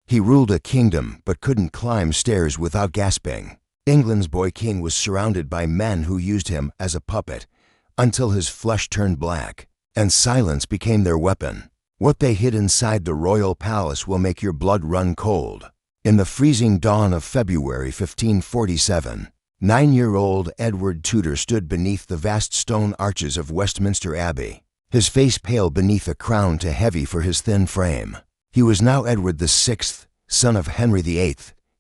He ruled a kingdom but couldn't climb stairs without gasping. England's boy king was surrounded by men who used him as a puppet until his flesh turned black, and silence became their weapon. What they hid inside the royal palace will make your blood run cold. In the freezing dawn of February 1547, 9-year-old Edward Tudor stood beneath the vast stone arches of Westminster Abbey, his face pale beneath a crown too heavy for his thin frame. He was now Edward VI, son of Henry VIII,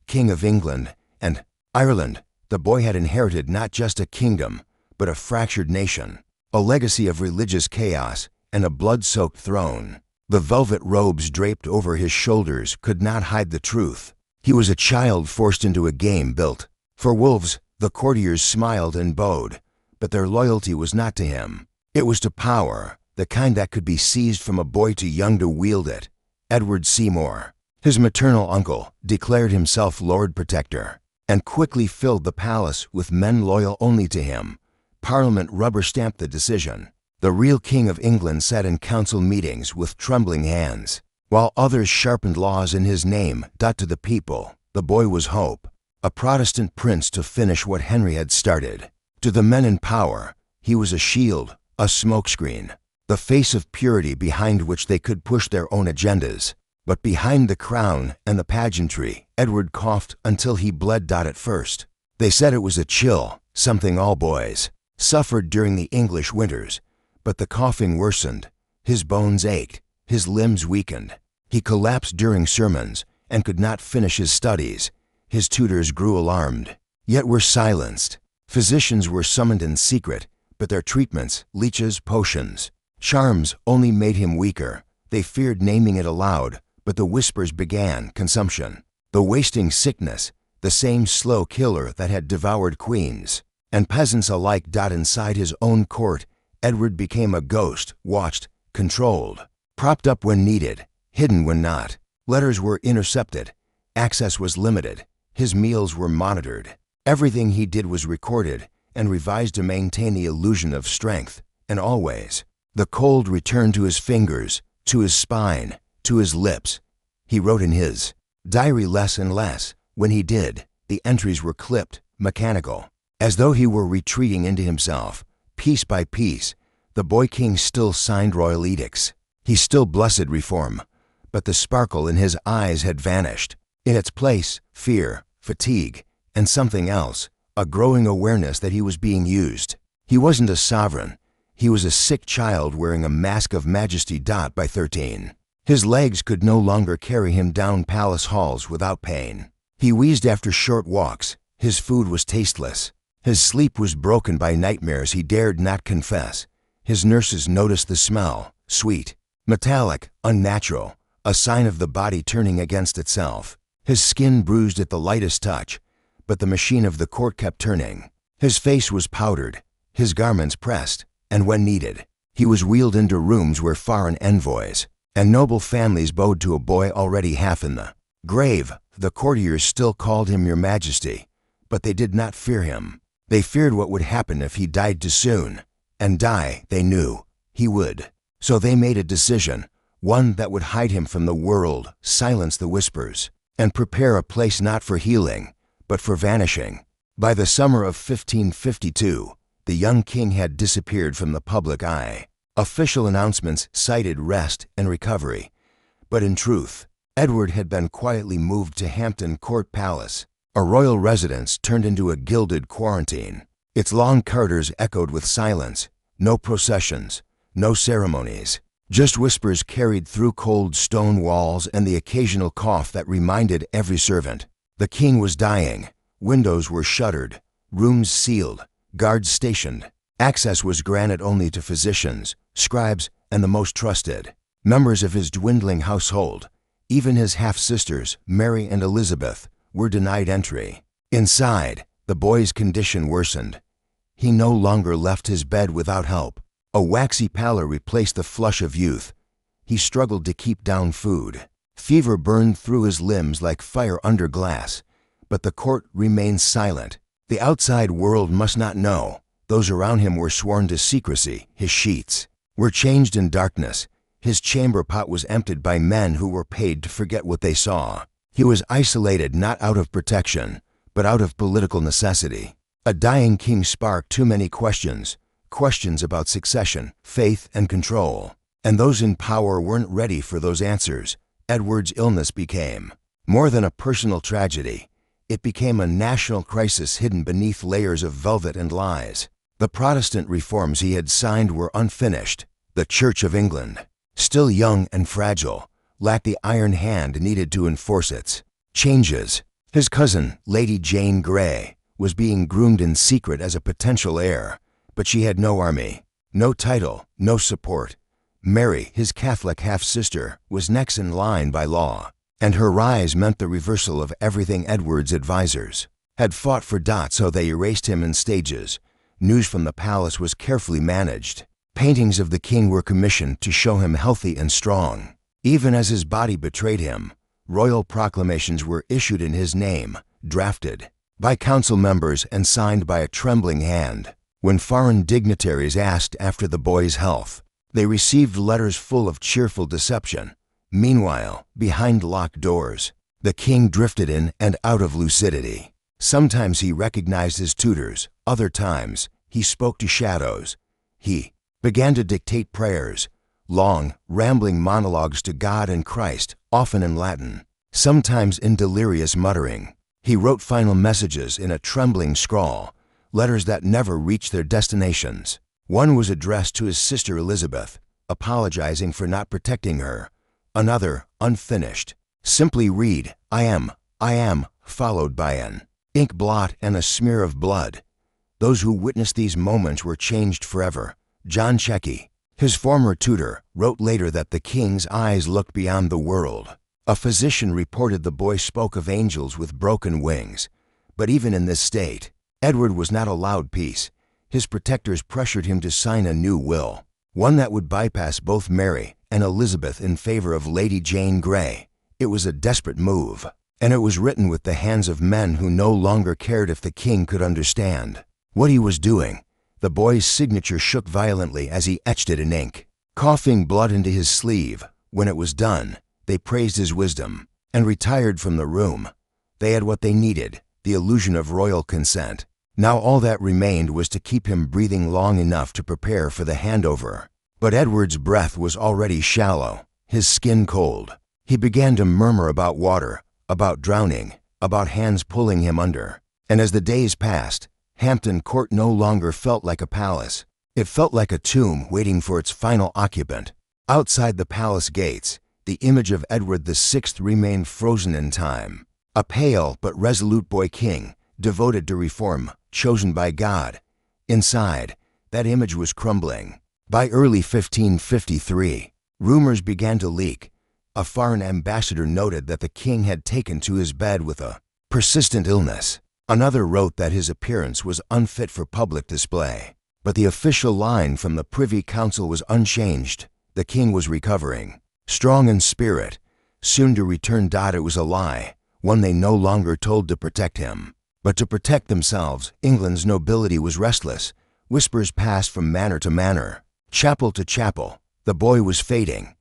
King of England and Ireland. The boy had inherited not just a kingdom, but a fractured nation, a legacy of religious chaos, and a blood-soaked throne. The velvet robes draped over his shoulders could not hide the truth. He was a child forced into a game built for wolves. The courtiers smiled and bowed, but their loyalty was not to him. It was to power, the kind that could be seized from a boy too young to wield it. Edward Seymour, his maternal uncle, declared himself Lord Protector, and quickly filled the palace with men loyal only to him. Parliament rubber-stamped the decision. The real King of England sat in council meetings with trembling hands, while others sharpened laws in his name. To the people, the boy was hope, a Protestant prince to finish what Henry had started. To the men in power, he was a shield, a smokescreen, the face of purity behind which they could push their own agendas. But behind the crown and the pageantry, Edward coughed until he bled. At first, they said it was a chill, something all boys suffered during the English winters. But the coughing worsened, his bones ached, his limbs weakened. He collapsed during sermons and could not finish his studies. His tutors grew alarmed, yet were silenced. Physicians were summoned in secret, but their treatments, leeches, potions, charms, only made him weaker. They feared naming it aloud, but the whispers began: consumption, the wasting sickness, the same slow killer that had devoured queens and peasants alike. Inside his own court, Edward became a ghost, watched, controlled, propped up when needed, hidden when not. Letters were intercepted, access was limited, his meals were monitored. Everything he did was recorded and revised to maintain the illusion of strength. And always, the cold returned to his fingers, to his spine, to his lips. He wrote in his diary less and less. When he did, the entries were clipped, mechanical, as though he were retreating into himself. Piece by piece, the boy king still signed royal edicts. He still blessed reform, but the sparkle in his eyes had vanished. In its place, fear, fatigue, and something else, a growing awareness that he was being used. He wasn't a sovereign. He was a sick child wearing a mask of majesty. By 13, his legs could no longer carry him down palace halls without pain. He wheezed after short walks. His food was tasteless. His sleep was broken by nightmares he dared not confess. His nurses noticed the smell, sweet, metallic, unnatural, a sign of the body turning against itself. His skin bruised at the lightest touch, but the machine of the court kept turning. His face was powdered, his garments pressed, and when needed, he was wheeled into rooms where foreign envoys and noble families bowed to a boy already half in the grave. The courtiers still called him Your Majesty, but they did not fear him. They feared what would happen if he died too soon. And die, they knew, he would. So they made a decision, one that would hide him from the world, silence the whispers, and prepare a place not for healing, but for vanishing. By the summer of 1552, the young king had disappeared from the public eye. Official announcements cited rest and recovery, but in truth, Edward had been quietly moved to Hampton Court Palace, a royal residence turned into a gilded quarantine. Its long corridors echoed with silence, no processions, no ceremonies, just whispers carried through cold stone walls and the occasional cough that reminded every servant. The king was dying. Windows were shuttered, rooms sealed, guards stationed. Access was granted only to physicians, scribes, and the most trusted. Members of his dwindling household, even his half-sisters, Mary and Elizabeth, were denied entry. Inside, the boy's condition worsened. He no longer left his bed without help. A waxy pallor replaced the flush of youth. He struggled to keep down food. Fever burned through his limbs like fire under glass, but the court remained silent. The outside world must not know. Those around him were sworn to secrecy. His sheets were changed in darkness. His chamber pot was emptied by men who were paid to forget what they saw. He was isolated not out of protection, but out of political necessity. A dying king sparked too many questions about succession, faith, and control. And those in power weren't ready for those answers. Edward's illness became more than a personal tragedy. It became a national crisis hidden beneath layers of velvet and lies. The Protestant reforms he had signed were unfinished. The Church of England, still young and fragile, lacked the iron hand needed to enforce its changes. His cousin, Lady Jane Grey, was being groomed in secret as a potential heir, but she had no army, no title, no support. Mary, his Catholic half-sister, was next in line by law, and her rise meant the reversal of everything Edward's advisors had fought for. So they erased him in stages. News from the palace was carefully managed. Paintings of the king were commissioned to show him healthy and strong. Even as his body betrayed him, royal proclamations were issued in his name, drafted by council members and signed by a trembling hand. When foreign dignitaries asked after the boy's health, they received letters full of cheerful deception. Meanwhile, behind locked doors, the king drifted in and out of lucidity. Sometimes he recognized his tutors, other times he spoke to shadows. He began to dictate prayers, long, rambling monologues to God and Christ, often in Latin, sometimes in delirious muttering. He wrote final messages in a trembling scrawl, letters that never reached their destinations. One was addressed to his sister Elizabeth, apologizing for not protecting her. Another, unfinished, simply read, I am, followed by an ink blot and a smear of blood. Those who witnessed these moments were changed forever. John Checky, his former tutor, wrote later that the king's eyes looked beyond the world. A physician reported the boy spoke of angels with broken wings. But even in this state, Edward was not allowed peace. His protectors pressured him to sign a new will, one that would bypass both Mary and Elizabeth in favor of Lady Jane Grey. It was a desperate move, and it was written with the hands of men who no longer cared if the king could understand what he was doing. The boy's signature shook violently as he etched it in ink, coughing blood into his sleeve. When it was done, they praised his wisdom and retired from the room. They had what they needed, the illusion of royal consent. Now all that remained was to keep him breathing long enough to prepare for the handover. But Edward's breath was already shallow, his skin cold. He began to murmur about water, about drowning, about hands pulling him under. And as the days passed, Hampton Court no longer felt like a palace. It felt like a tomb waiting for its final occupant. Outside the palace gates, the image of Edward VI remained frozen in time. A pale but resolute boy king, devoted to reform, chosen by God. Inside, that image was crumbling. By early 1553, rumors began to leak. A foreign ambassador noted that the king had taken to his bed with a persistent illness. Another wrote that his appearance was unfit for public display. But the official line from the Privy Council was unchanged. The king was recovering, strong in spirit, soon to return. It was a lie, one they no longer told to protect him, but to protect themselves. England's nobility was restless. Whispers passed from manor to manor, chapel to chapel. The boy was fading.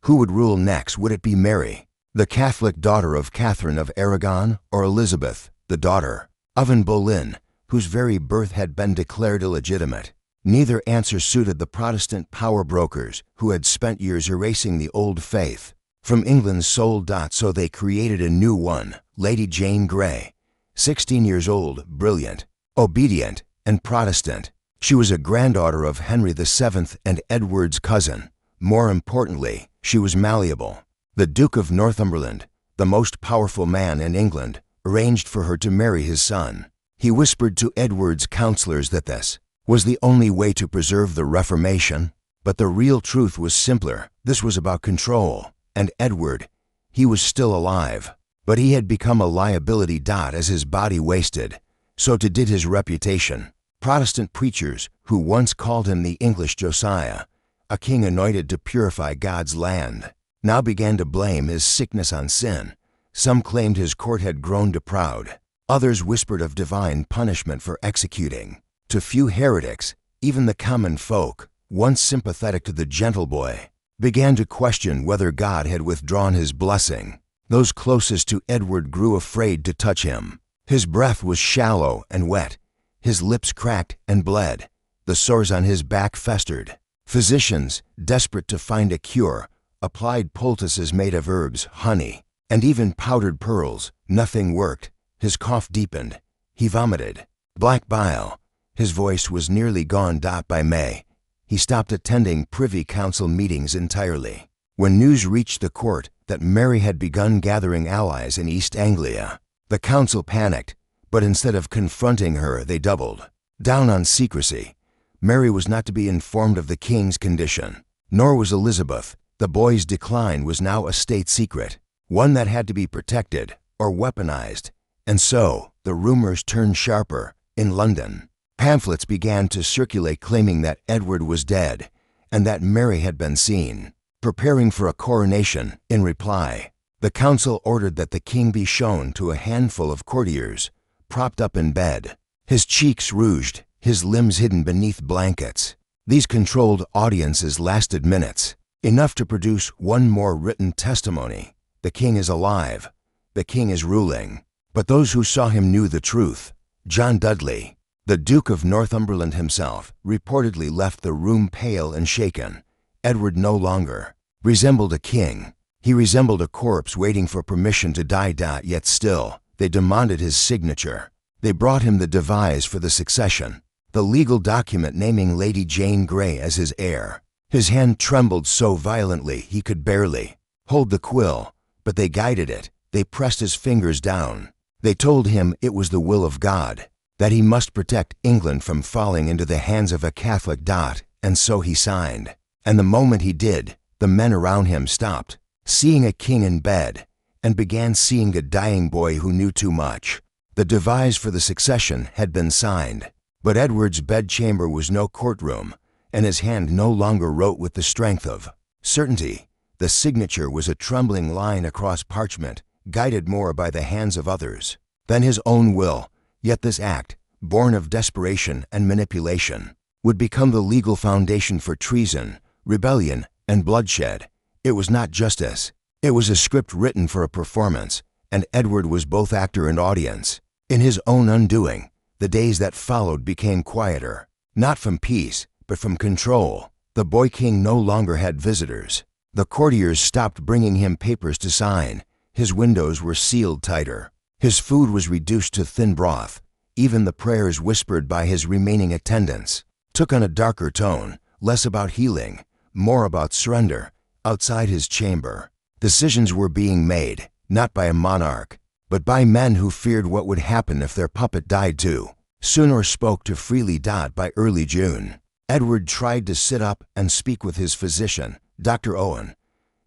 Who would rule next? Would it be Mary, the Catholic daughter of Catherine of Aragon, or Elizabeth, the daughter of Anne Boleyn, whose very birth had been declared illegitimate? Neither answer suited the Protestant power brokers who had spent years erasing the old faith from England's soul. So they created a new one, Lady Jane Grey, 16 years old, brilliant, obedient, and Protestant. She was a granddaughter of Henry VII and Edward's cousin. More importantly, she was malleable. The Duke of Northumberland, the most powerful man in England, arranged for her to marry his son. He whispered to Edward's counselors that this was the only way to preserve the Reformation. But the real truth was simpler. This was about control. And Edward, he was still alive, but he had become a liability. As his body wasted, so too did his reputation. Protestant preachers, who once called him the English Josiah, a king anointed to purify God's land, now began to blame his sickness on sin. Some claimed his court had grown too proud. Others whispered of divine punishment for executing. To few heretics, even the common folk, once sympathetic to the gentle boy, began to question whether God had withdrawn his blessing. Those closest to Edward grew afraid to touch him. His breath was shallow and wet. His lips cracked and bled. The sores on his back festered. Physicians, desperate to find a cure, applied poultices made of herbs, honey, and even powdered pearls. Nothing worked. His cough deepened. He vomited. Black bile. His voice was nearly gone. By May, he stopped attending Privy Council meetings entirely. When news reached the court that Mary had begun gathering allies in East Anglia, the council panicked, but instead of confronting her, they doubled down on secrecy. Mary was not to be informed of the king's condition, nor was Elizabeth. The boy's decline was now a state secret, one that had to be protected or weaponized. And so, the rumors turned sharper. In London, pamphlets began to circulate claiming that Edward was dead and that Mary had been seen preparing for a coronation. In reply, the council ordered that the king be shown to a handful of courtiers, propped up in bed, his cheeks rouged, his limbs hidden beneath blankets. These controlled audiences lasted minutes, enough to produce one more written testimony. The king is alive. The king is ruling. But those who saw him knew the truth. John Dudley, the Duke of Northumberland himself, reportedly left the room pale and shaken. Edward no longer resembled a king. He resembled a corpse waiting for permission to die. Yet still, they demanded his signature. They brought him the devise for the succession, the legal document naming Lady Jane Grey as his heir. His hand trembled so violently he could barely hold the quill, but they guided it. They pressed his fingers down. They told him it was the will of God, that he must protect England from falling into the hands of a Catholic. And so he signed. And the moment he did, the men around him stopped seeing a king in bed and began seeing a dying boy who knew too much. The devise for the succession had been signed, but Edward's bedchamber was no courtroom, and his hand no longer wrote with the strength of certainty. The signature was a trembling line across parchment, guided more by the hands of others than his own will. Yet this act, born of desperation and manipulation, would become the legal foundation for treason, rebellion, and bloodshed. It was not justice. It was a script written for a performance, and Edward was both actor and audience. In his own undoing, the days that followed became quieter, not from peace, but from control. The boy king no longer had visitors. The courtiers stopped bringing him papers to sign. His windows were sealed tighter. His food was reduced to thin broth. Even the prayers whispered by his remaining attendants took on a darker tone, less about healing, more about surrender. Outside his chamber, decisions were being made, not by a monarch, but by men who feared what would happen if their puppet died too. Soon or spoke to freely. By early June, Edward tried to sit up and speak with his physician, Dr. Owen.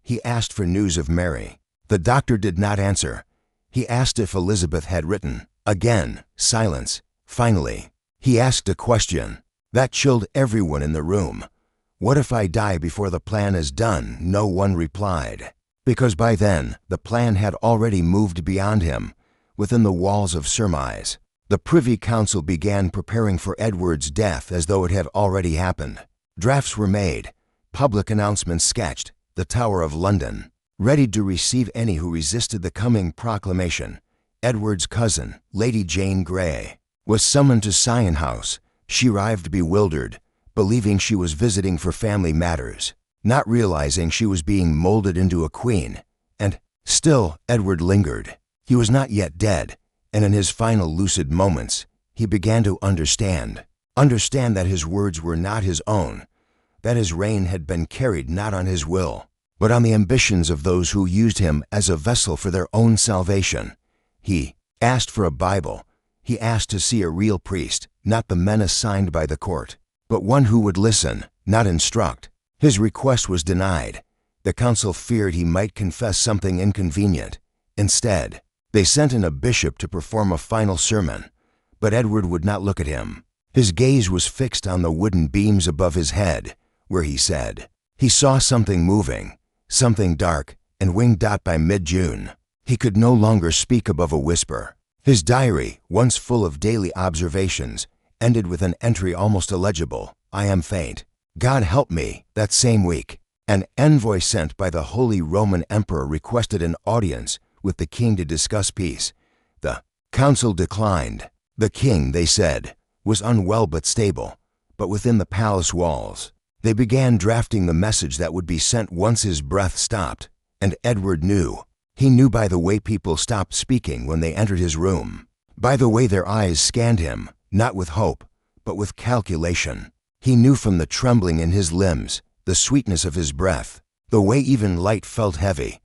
He asked for news of Mary. The doctor did not answer. He asked if Elizabeth had written. Again, silence. Finally, he asked a question that chilled everyone in the room. What if I die before the plan is done? No one replied, because by then the plan had already moved beyond him, within the walls of surmise. The Privy Council began preparing for Edward's death as though it had already happened. Drafts were made, public announcements sketched. The Tower of London, ready to receive any who resisted the coming proclamation. Edward's cousin, Lady Jane Grey, was summoned to Sion House. She arrived bewildered, believing she was visiting for family matters, not realizing she was being molded into a queen. And still, Edward lingered. He was not yet dead, and in his final lucid moments, he began to understand that his words were not his own, that his reign had been carried not on his will, but on the ambitions of those who used him as a vessel for their own salvation. He asked for a Bible. He asked to see a real priest, not the men assigned by the court, but one who would listen, not instruct. His request was denied. The council feared he might confess something inconvenient. Instead, they sent in a bishop to perform a final sermon, but Edward would not look at him. His gaze was fixed on the wooden beams above his head, where he said he saw something moving, something dark and winged. By mid-June, he could no longer speak above a whisper. His diary, once full of daily observations, ended with an entry almost illegible. I am faint. God help me. That same week, an envoy sent by the Holy Roman Emperor requested an audience with the king to discuss peace. The council declined. The king, they said, was unwell but stable, but within the palace walls. They began drafting the message that would be sent once his breath stopped, and Edward knew. He knew by the way people stopped speaking when they entered his room, by the way their eyes scanned him, not with hope, but with calculation. He knew from the trembling in his limbs, the sweetness of his breath, the way even light felt heavy.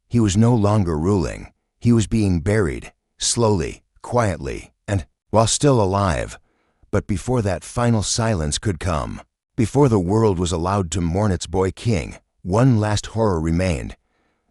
He was no longer ruling. He was being buried, slowly, quietly, and, while still alive. But before that final silence could come, before the world was allowed to mourn its boy king, one last horror remained.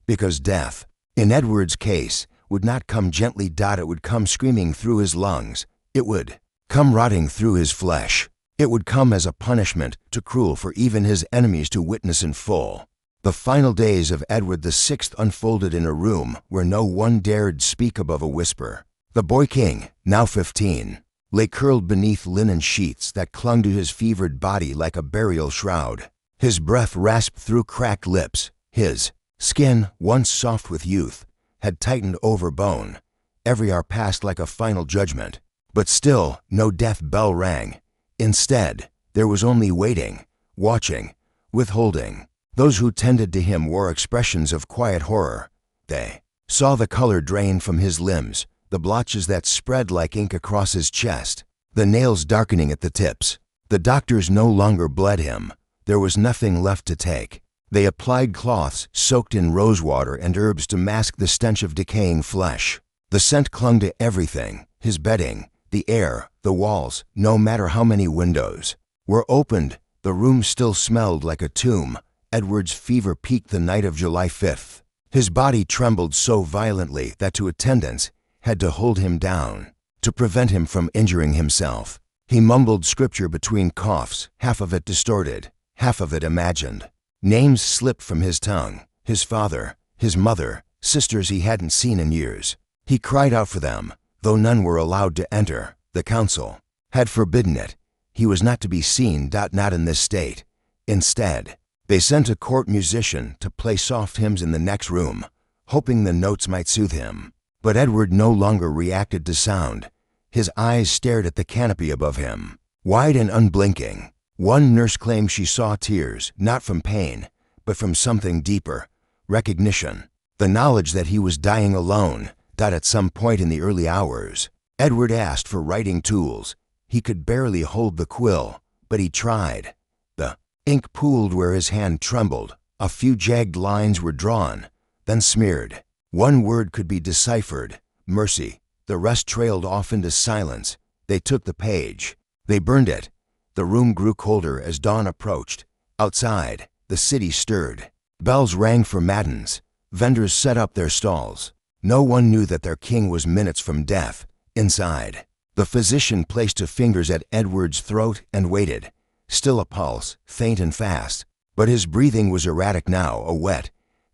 Because death, in Edward's case, would not come gently. It would come screaming through his lungs. It would come rotting through his flesh. It would come as a punishment, too cruel for even his enemies to witness in full. The final days of Edward VI unfolded in a room where no one dared speak above a whisper. The boy king, now 15, lay curled beneath linen sheets that clung to his fevered body like a burial shroud. His breath rasped through cracked lips. His skin, once soft with youth, had tightened over bone. Every hour passed like a final judgment. But still, no death bell rang. Instead, there was only waiting, watching, withholding. Those who tended to him wore expressions of quiet horror. They saw the color drain from his limbs, the blotches that spread like ink across his chest, the nails darkening at the tips. The doctors no longer bled him. There was nothing left to take. They applied cloths soaked in rosewater and herbs to mask the stench of decaying flesh. The scent clung to everything, his bedding, the air, the walls. No matter how many windows were opened, the room still smelled like a tomb. Edward's fever peaked the night of July 5th. His body trembled so violently that two attendants had to hold him down to prevent him from injuring himself. He mumbled scripture between coughs, half of it distorted, half of it imagined. Names slipped from his tongue, his father, his mother, sisters he hadn't seen in years. He cried out for them, though none were allowed to enter. The council had forbidden it. He was not to be seen, not in this state. Instead, they sent a court musician to play soft hymns in the next room, hoping the notes might soothe him. But Edward no longer reacted to sound. His eyes stared at the canopy above him, wide and unblinking. One nurse claimed she saw tears, not from pain, but from something deeper, recognition, the knowledge that he was dying alone. At some point in the early hours, Edward asked for writing tools. He could barely hold the quill, but he tried. The ink pooled where his hand trembled. A few jagged lines were drawn, then smeared. One word could be deciphered, mercy. The rest trailed off into silence. They took the page. They burned it. The room grew colder as dawn approached. Outside, the city stirred. Bells rang for matins. Vendors set up their stalls. No one knew that their king was minutes from death. Inside, the physician placed his fingers at Edward's throat and waited. Still a pulse, faint and fast. But his breathing was erratic now, a wet,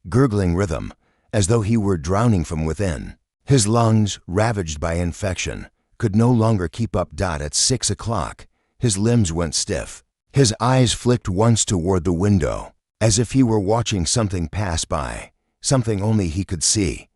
gurgling rhythm, as though he were drowning from within. His lungs, ravaged by infection, could no longer keep up. At 6 o'clock, his limbs went stiff. His eyes flicked once toward the window, as if he were watching something pass by, something only he could see.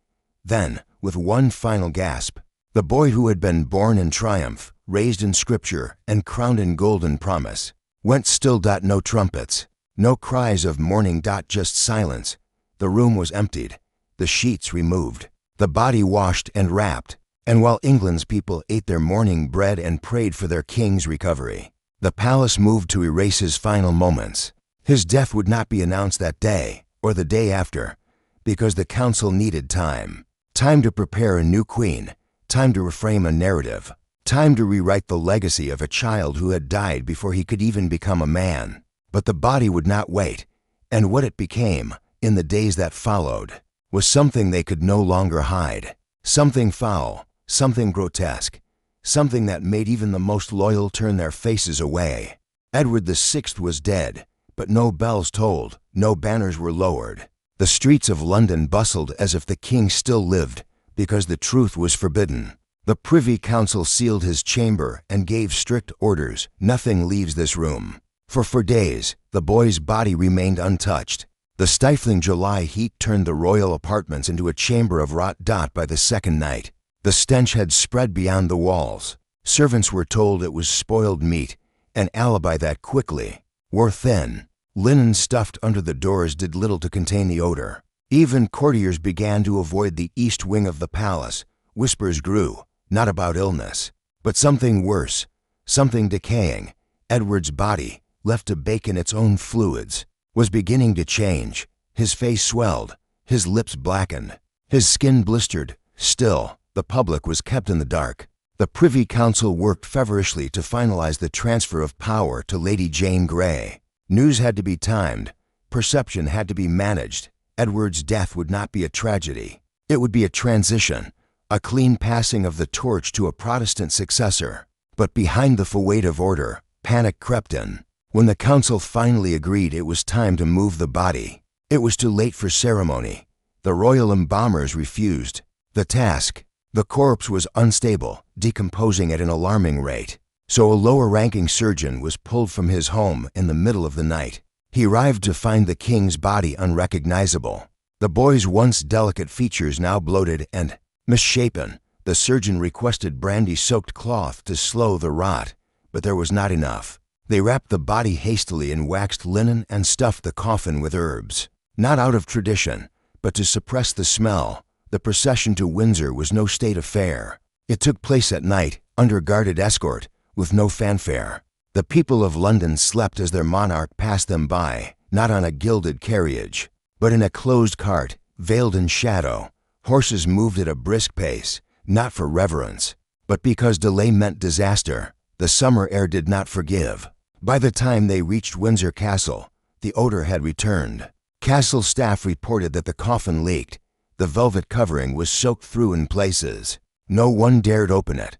Then, with one final gasp, the boy who had been born in triumph, raised in scripture, and crowned in golden promise, went still. No trumpets, no cries of mourning. Just silence. The room was emptied, the sheets removed, the body washed and wrapped. And while England's people ate their morning bread and prayed for their king's recovery, the palace moved to erase his final moments. His death would not be announced that day or the day after, because the council needed time. Time to prepare a new queen, time to reframe a narrative, time to rewrite the legacy of a child who had died before he could even become a man. But the body would not wait, and what it became, in the days that followed, was something they could no longer hide. Something foul, something grotesque, something that made even the most loyal turn their faces away. Edward VI was dead, but no bells tolled, no banners were lowered. The streets of London bustled as if the king still lived, because the truth was forbidden. The Privy Council sealed his chamber and gave strict orders: nothing leaves this room. For days, the boy's body remained untouched. The stifling July heat turned the royal apartments into a chamber of rot. By the second night, the stench had spread beyond the walls. Servants were told it was spoiled meat, an alibi that quickly wore thin. Linen stuffed under the doors did little to contain the odor. Even courtiers began to avoid the east wing of the palace. Whispers grew, not about illness, but something worse, something decaying. Edward's body, left to bake in its own fluids, was beginning to change. His face swelled, his lips blackened, his skin blistered. Still, the public was kept in the dark. The Privy Council worked feverishly to finalize the transfer of power to Lady Jane Grey. News had to be timed, perception had to be managed. Edward's death would not be a tragedy. It would be a transition, a clean passing of the torch to a Protestant successor. But behind the weight of order, panic crept in. When the council finally agreed it was time to move the body, it was too late for ceremony. The royal embalmers refused the task. The corpse was unstable, decomposing at an alarming rate. So a lower-ranking surgeon was pulled from his home in the middle of the night. He arrived to find the king's body unrecognizable. The boy's once delicate features now bloated and misshapen. The surgeon requested brandy-soaked cloth to slow the rot, but there was not enough. They wrapped the body hastily in waxed linen and stuffed the coffin with herbs. Not out of tradition, but to suppress the smell. The procession to Windsor was no state affair. It took place at night, under guarded escort, with no fanfare. The people of London slept as their monarch passed them by, not on a gilded carriage, but in a closed cart, veiled in shadow. Horses moved at a brisk pace, not for reverence, but because delay meant disaster. The summer air did not forgive. By the time they reached Windsor Castle, the odor had returned. Castle staff reported that the coffin leaked. The velvet covering was soaked through in places. No one dared open it.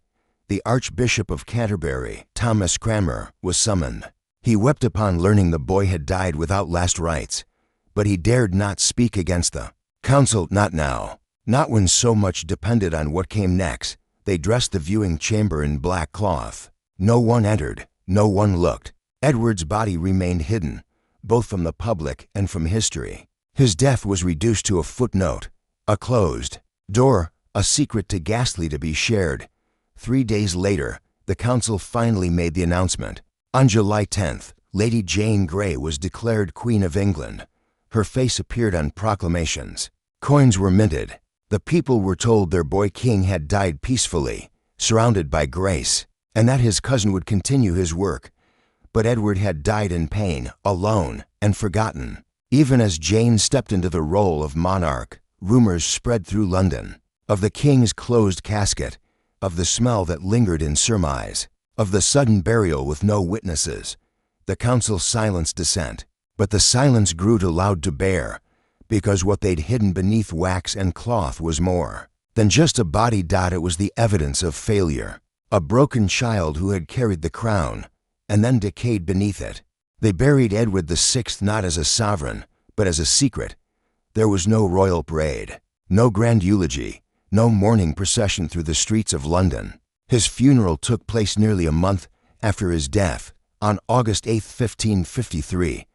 The Archbishop of Canterbury, Thomas Cranmer, was summoned. He wept upon learning the boy had died without last rites, but he dared not speak against the council. Not now. Not when so much depended on what came next. They dressed the viewing chamber in black cloth. No one entered. No one looked. Edward's body remained hidden, both from the public and from history. His death was reduced to a footnote, a closed door, a secret too ghastly to be shared. 3 days later, the council finally made the announcement. On July 10th, Lady Jane Grey was declared Queen of England. Her face appeared on proclamations. Coins were minted. The people were told their boy king had died peacefully, surrounded by grace, and that his cousin would continue his work. But Edward had died in pain, alone, and forgotten. Even as Jane stepped into the role of monarch, rumors spread through London of the king's closed casket, of the smell that lingered in surmise, of the sudden burial with no witnesses. The council silenced dissent, but the silence grew too loud to bear, because what they'd hidden beneath wax and cloth was more than just a body. It was the evidence of failure, a broken child who had carried the crown and then decayed beneath it. They buried Edward VI not as a sovereign, but as a secret. There was no royal parade, no grand eulogy, no mourning procession through the streets of London. His funeral took place nearly a month after his death, on August 8, 1553.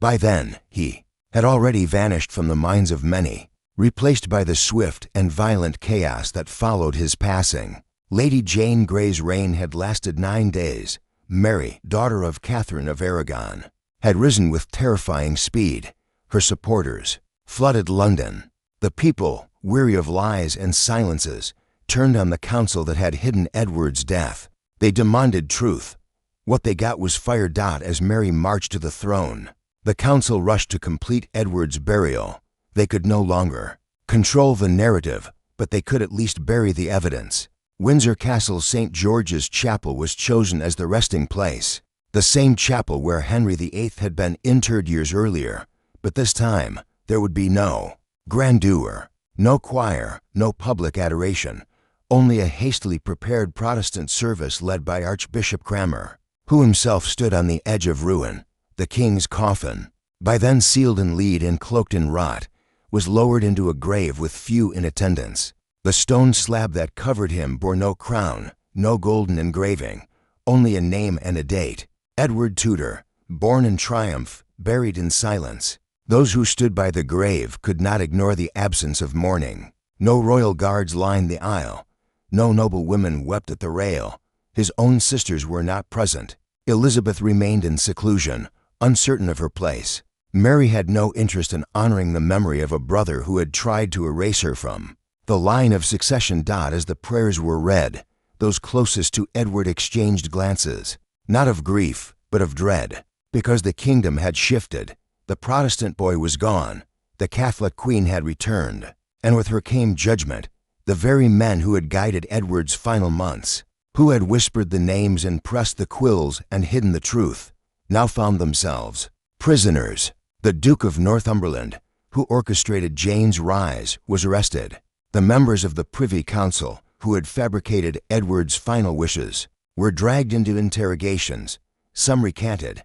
By then, he had already vanished from the minds of many, replaced by the swift and violent chaos that followed his passing. Lady Jane Grey's reign had lasted 9 days. Mary, daughter of Catherine of Aragon, had risen with terrifying speed. Her supporters flooded London. The people, weary of lies and silences, turned on the council that had hidden Edward's death. They demanded truth. What they got was fire. As Mary marched to the throne, the council rushed to complete Edward's burial. They could no longer control the narrative, but they could at least bury the evidence. Windsor Castle's St. George's Chapel was chosen as the resting place, the same chapel where Henry VIII had been interred years earlier. But this time, there would be no grandeur, no choir, no public adoration, only a hastily prepared Protestant service led by Archbishop Cranmer, who himself stood on the edge of ruin. The king's coffin, by then sealed in lead and cloaked in rot, was lowered into a grave with few in attendance. The stone slab that covered him bore no crown, no golden engraving, only a name and a date. Edward Tudor, born in triumph, buried in silence. Those who stood by the grave could not ignore the absence of mourning. No royal guards lined the aisle. No noble women wept at the rail. His own sisters were not present. Elizabeth remained in seclusion, uncertain of her place. Mary had no interest in honoring the memory of a brother who had tried to erase her from the line of succession. As the prayers were read, those closest to Edward exchanged glances, not of grief, but of dread, because the kingdom had shifted. The Protestant boy was gone, the Catholic queen had returned, and with her came judgment. The very men who had guided Edward's final months, who had whispered the names and pressed the quills and hidden the truth, now found themselves prisoners. The Duke of Northumberland, who orchestrated Jane's rise, was arrested. The members of the Privy Council, who had fabricated Edward's final wishes, were dragged into interrogations. Some recanted,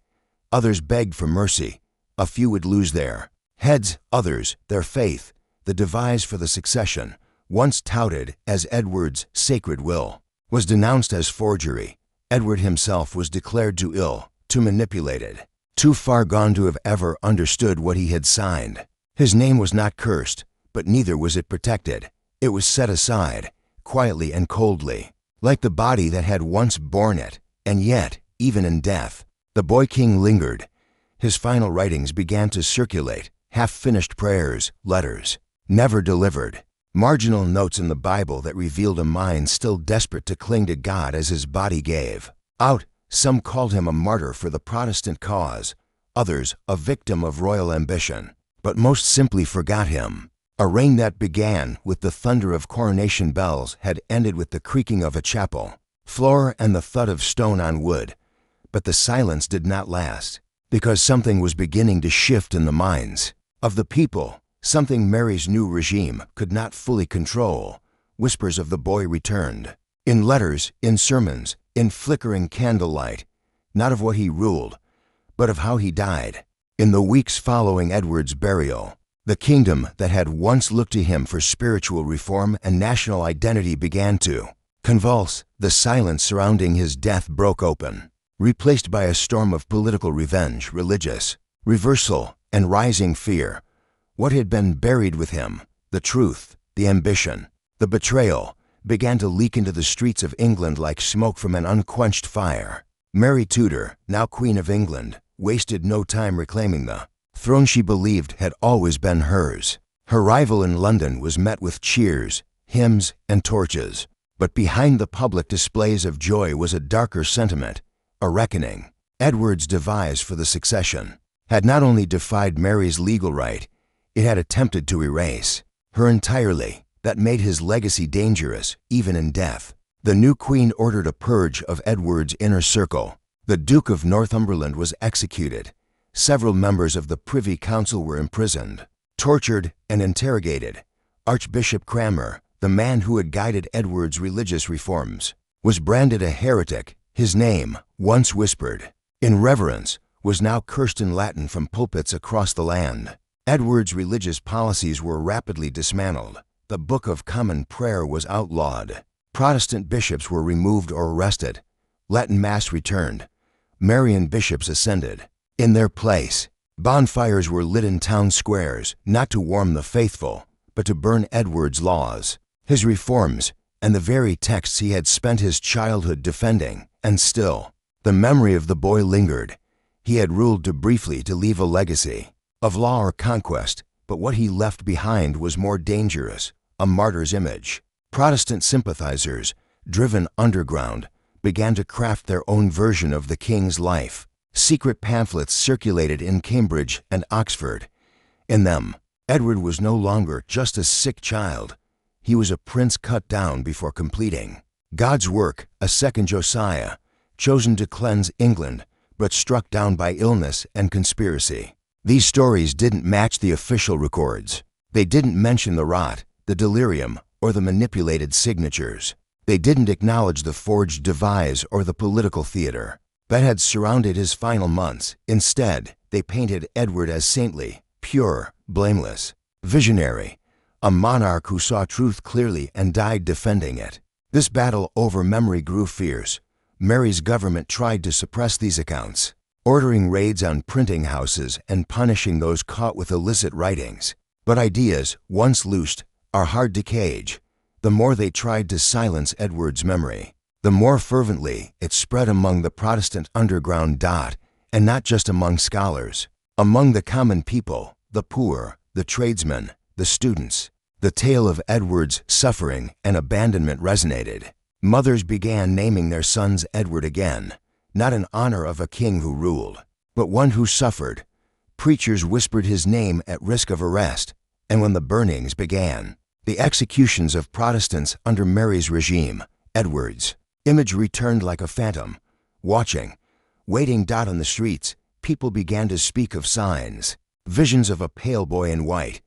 others begged for mercy. A few would lose their heads, others their faith. The device for the succession, once touted as Edward's sacred will, was denounced as forgery. Edward himself was declared too ill, too manipulated, too far gone to have ever understood what he had signed. His name was not cursed, but neither was it protected. It was set aside, quietly and coldly, like the body that had once borne it. And yet, even in death, the boy king lingered. His final writings began to circulate, half-finished prayers, letters, never delivered, marginal notes in the Bible that revealed a mind still desperate to cling to God as his body gave out. Some called him a martyr for the Protestant cause, others a victim of royal ambition, but most simply forgot him. A reign that began with the thunder of coronation bells had ended with the creaking of a chapel floor and the thud of stone on wood. But the silence did not last, because something was beginning to shift in the minds of the people, something Mary's new regime could not fully control. Whispers of the boy returned, in letters, in sermons, in flickering candlelight, not of what he ruled, but of how he died. In the weeks following Edward's burial, the kingdom that had once looked to him for spiritual reform and national identity began to convulse. The silence surrounding his death broke open, replaced by a storm of political revenge, religious reversal, and rising fear. What had been buried with him, the truth, the ambition, the betrayal, began to leak into the streets of England like smoke from an unquenched fire. Mary Tudor, now Queen of England, wasted no time reclaiming the throne she believed had always been hers. Her arrival in London was met with cheers, hymns, and torches. But behind the public displays of joy was a darker sentiment, a reckoning. Edward's device for the succession had not only defied Mary's legal right, it had attempted to erase her entirely. That made his legacy dangerous, even in death. The new queen ordered a purge of Edward's inner circle. The Duke of Northumberland was executed. Several members of the Privy Council were imprisoned, tortured, and interrogated. Archbishop Cranmer, the man who had guided Edward's religious reforms, was branded a heretic. His name, once whispered in reverence, was now cursed in Latin from pulpits across the land. Edward's religious policies were rapidly dismantled. The Book of Common Prayer was outlawed. Protestant bishops were removed or arrested. Latin Mass returned. Marian bishops ascended. In their place, bonfires were lit in town squares, not to warm the faithful, but to burn Edward's laws, his reforms, and the very texts he had spent his childhood defending. And still, the memory of the boy lingered. He had ruled too briefly to leave a legacy of law or conquest, but what he left behind was more dangerous. A martyr's image. Protestant sympathizers, driven underground, began to craft their own version of the king's life. Secret pamphlets circulated in Cambridge and Oxford. In them, Edward was no longer just a sick child. He was a prince cut down before completing God's work, a second Josiah, chosen to cleanse England, but struck down by illness and conspiracy. These stories didn't match the official records. They didn't mention the rot, the delirium, or the manipulated signatures. They didn't acknowledge the forged devise or the political theater that had surrounded his final months. Instead, they painted Edward as saintly, pure, blameless, visionary, a monarch who saw truth clearly and died defending it. This battle over memory grew fierce. Mary's government tried to suppress these accounts, ordering raids on printing houses and punishing those caught with illicit writings. But ideas, once loosed, are hard to cage. The more they tried to silence Edward's memory, the more fervently it spread among the Protestant underground. And not just among scholars. Among the common people, the poor, the tradesmen, the students. The tale of Edward's suffering and abandonment resonated. Mothers began naming their sons Edward again, not in honor of a king who ruled, but one who suffered. Preachers whispered his name at risk of arrest, and when the burnings began, the executions of Protestants under Mary's regime, Edward's image returned like a phantom. Waiting on the streets, people began to speak of signs, visions of a pale boy in white,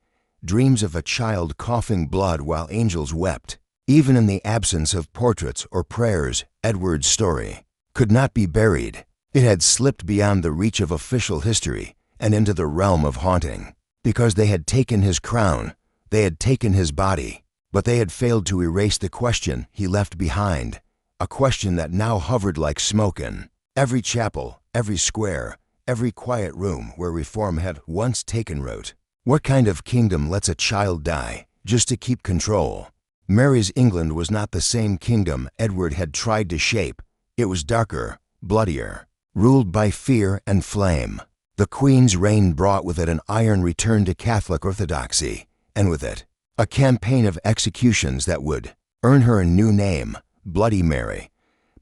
dreams of a child coughing blood while angels wept. Even in the absence of portraits or prayers, Edward's story could not be buried. It had slipped beyond the reach of official history and into the realm of haunting. Because they had taken his crown, they had taken his body, but they had failed to erase the question he left behind, a question that now hovered like smoke in every chapel, every square, every quiet room where reform had once taken root. What kind of kingdom lets a child die just to keep control? Mary's England was not the same kingdom Edward had tried to shape. It was darker, bloodier, ruled by fear and flame. The Queen's reign brought with it an iron return to Catholic orthodoxy, and with it, a campaign of executions that would earn her a new name, Bloody Mary.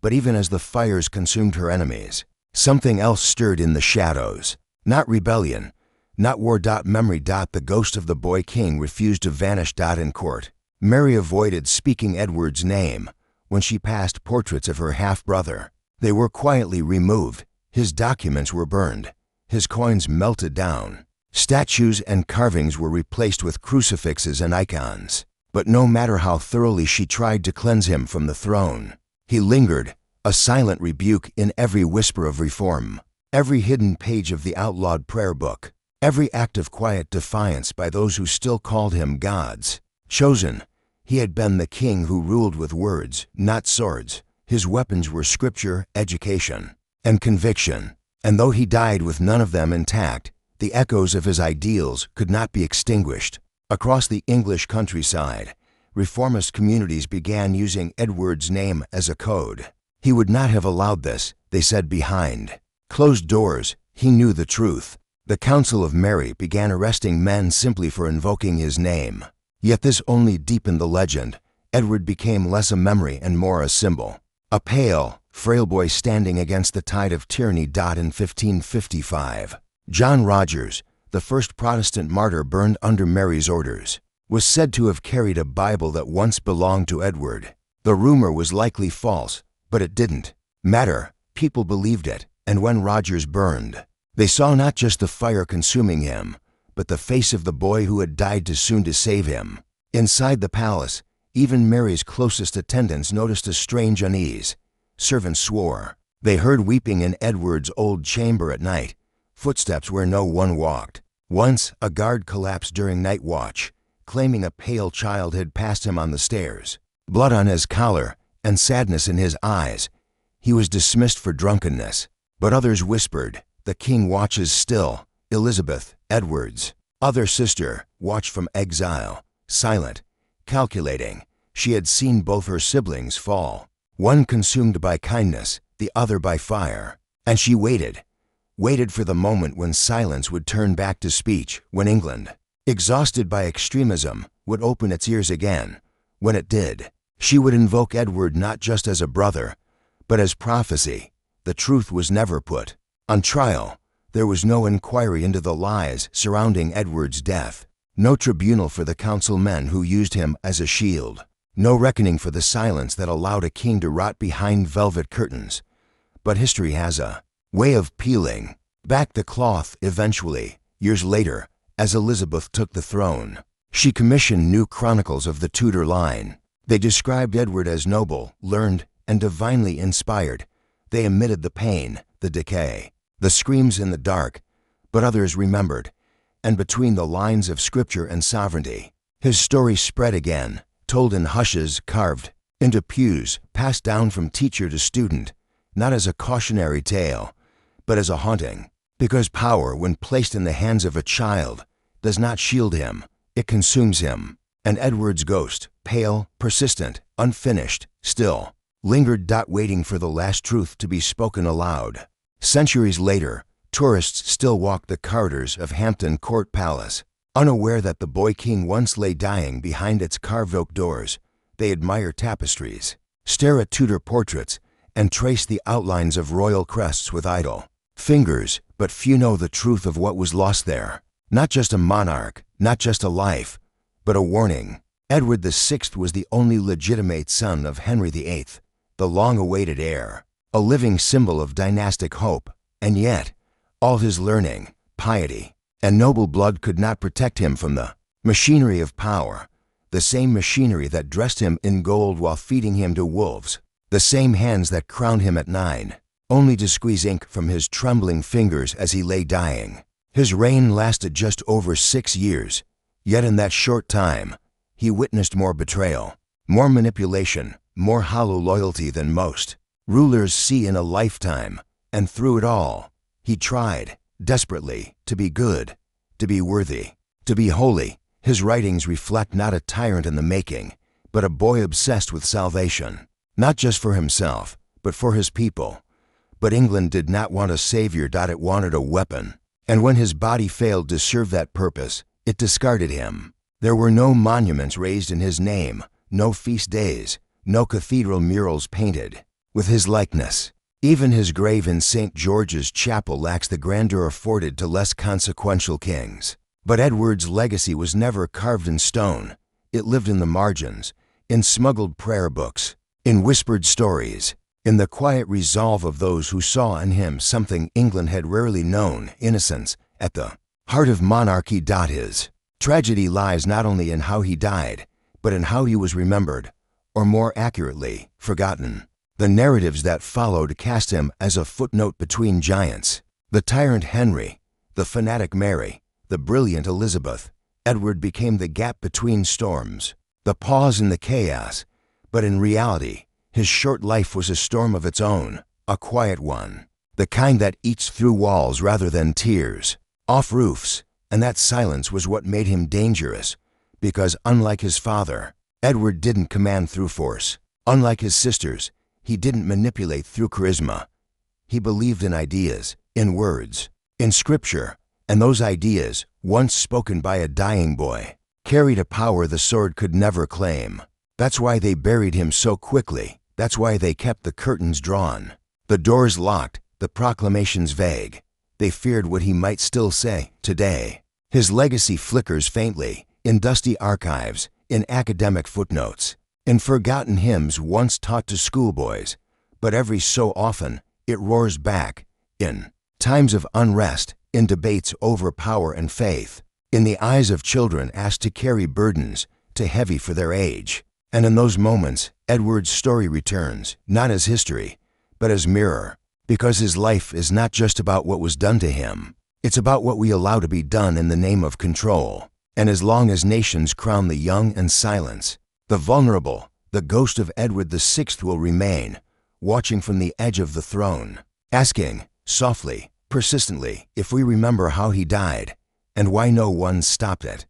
But even as the fires consumed her enemies, something else stirred in the shadows. Not rebellion, not war. Memory. The ghost of the boy king refused to vanish. In court, Mary avoided speaking Edward's name. When she passed portraits of her half-brother, they were quietly removed. His documents were burned. His coins melted down. Statues and carvings were replaced with crucifixes and icons. But no matter how thoroughly she tried to cleanse him from the throne, he lingered, a silent rebuke in every whisper of reform, every hidden page of the outlawed prayer book, every act of quiet defiance by those who still called him God's chosen. He had been the king who ruled with words, not swords. His weapons were scripture, education, and conviction. And though he died with none of them intact, the echoes of his ideals could not be extinguished. Across the English countryside, reformist communities began using Edward's name as a code. He would not have allowed this, they said behind closed doors. He knew the truth. The Council of Mary began arresting men simply for invoking his name. Yet this only deepened the legend. Edward became less a memory and more a symbol. A pale, frail boy standing against the tide of tyranny. In 1555, John Rogers, the first Protestant martyr burned under Mary's orders, was said to have carried a Bible that once belonged to Edward. The rumor was likely false, but it didn't matter. People believed it, and when Rogers burned, they saw not just the fire consuming him, but the face of the boy who had died too soon to save him. Inside the palace, even Mary's closest attendants noticed a strange unease. Servants swore. They heard weeping in Edward's old chamber at night, footsteps where no one walked. Once, a guard collapsed during night watch, claiming a pale child had passed him on the stairs. Blood on his collar and sadness in his eyes. He was dismissed for drunkenness, but others whispered, "The king watches still." Elizabeth, Edward's other sister, watched from exile, silent, calculating. She had seen both her siblings fall, one consumed by kindness, the other by fire. And she waited for the moment when silence would turn back to speech, when England, exhausted by extremism, would open its ears again. When it did, she would invoke Edward not just as a brother, but as prophecy. The truth was never put on trial. There was no inquiry into the lies surrounding Edward's death, no tribunal for the councilmen who used him as a shield, no reckoning for the silence that allowed a king to rot behind velvet curtains. But history has a way of peeling back the cloth. Eventually, years later, as Elizabeth took the throne, she commissioned new chronicles of the Tudor line. They described Edward as noble, learned, and divinely inspired. They omitted the pain, the decay, the screams in the dark, but others remembered. And between the lines of scripture and sovereignty, his story spread again, told in hushes carved into pews, passed down from teacher to student, not as a cautionary tale, but as a haunting. Because power, when placed in the hands of a child, does not shield him, it consumes him. And Edward's ghost, pale, persistent, unfinished, still, lingered, waiting for the last truth to be spoken aloud. Centuries later, tourists still walk the corridors of Hampton Court Palace, unaware that the boy king once lay dying behind its carved oak doors. They admire tapestries, stare at Tudor portraits, and trace the outlines of royal crests with idle fingers, but few know the truth of what was lost there. Not just a monarch, not just a life, but a warning. Edward VI was the only legitimate son of Henry VIII, the long-awaited heir, a living symbol of dynastic hope, and yet, all his learning, piety, and noble blood could not protect him from the machinery of power, the same machinery that dressed him in gold while feeding him to wolves, the same hands that crowned him at 9, only to squeeze ink from his trembling fingers as he lay dying. His reign lasted just over 6 years, yet in that short time, he witnessed more betrayal, more manipulation, more hollow loyalty than most rulers see in a lifetime, and through it all, he tried, desperately, to be good, to be worthy, to be holy. His writings reflect not a tyrant in the making, but a boy obsessed with salvation, not just for himself, but for his people. But England did not want a savior, it wanted a weapon, and when his body failed to serve that purpose, it discarded him. There were no monuments raised in his name, no feast days, no cathedral murals painted with his likeness. Even his grave in St. George's Chapel lacks the grandeur afforded to less consequential kings. But Edward's legacy was never carved in stone. It lived in the margins, in smuggled prayer books, in whispered stories, in the quiet resolve of those who saw in him something England had rarely known: innocence. At the heart of monarchy, his tragedy lies not only in how he died, but in how he was remembered, or more accurately, forgotten. The narratives that followed cast him as a footnote between giants: the tyrant Henry, the fanatic Mary, the brilliant Elizabeth. Edward became the gap between storms, the pause in the chaos. But in reality, his short life was a storm of its own, a quiet one, the kind that eats through walls rather than tears, off roofs. And that silence was what made him dangerous, because unlike his father, Edward didn't command through force. Unlike his sisters, he didn't manipulate through charisma. He believed in ideas, in words, in scripture, and those ideas, once spoken by a dying boy, carried a power the sword could never claim. That's why they buried him so quickly. That's why they kept the curtains drawn, the doors locked, the proclamations vague. They feared what he might still say today. His legacy flickers faintly, in dusty archives, in academic footnotes, in forgotten hymns once taught to schoolboys. But every so often, it roars back, in times of unrest, in debates over power and faith, in the eyes of children asked to carry burdens too heavy for their age. And in those moments, Edward's story returns, not as history, but as mirror, because his life is not just about what was done to him. It's about what we allow to be done in the name of control. And as long as nations crown the young and silence the vulnerable, the ghost of Edward VI will remain, watching from the edge of the throne, asking, softly, persistently, if we remember how he died, and why no one stopped it.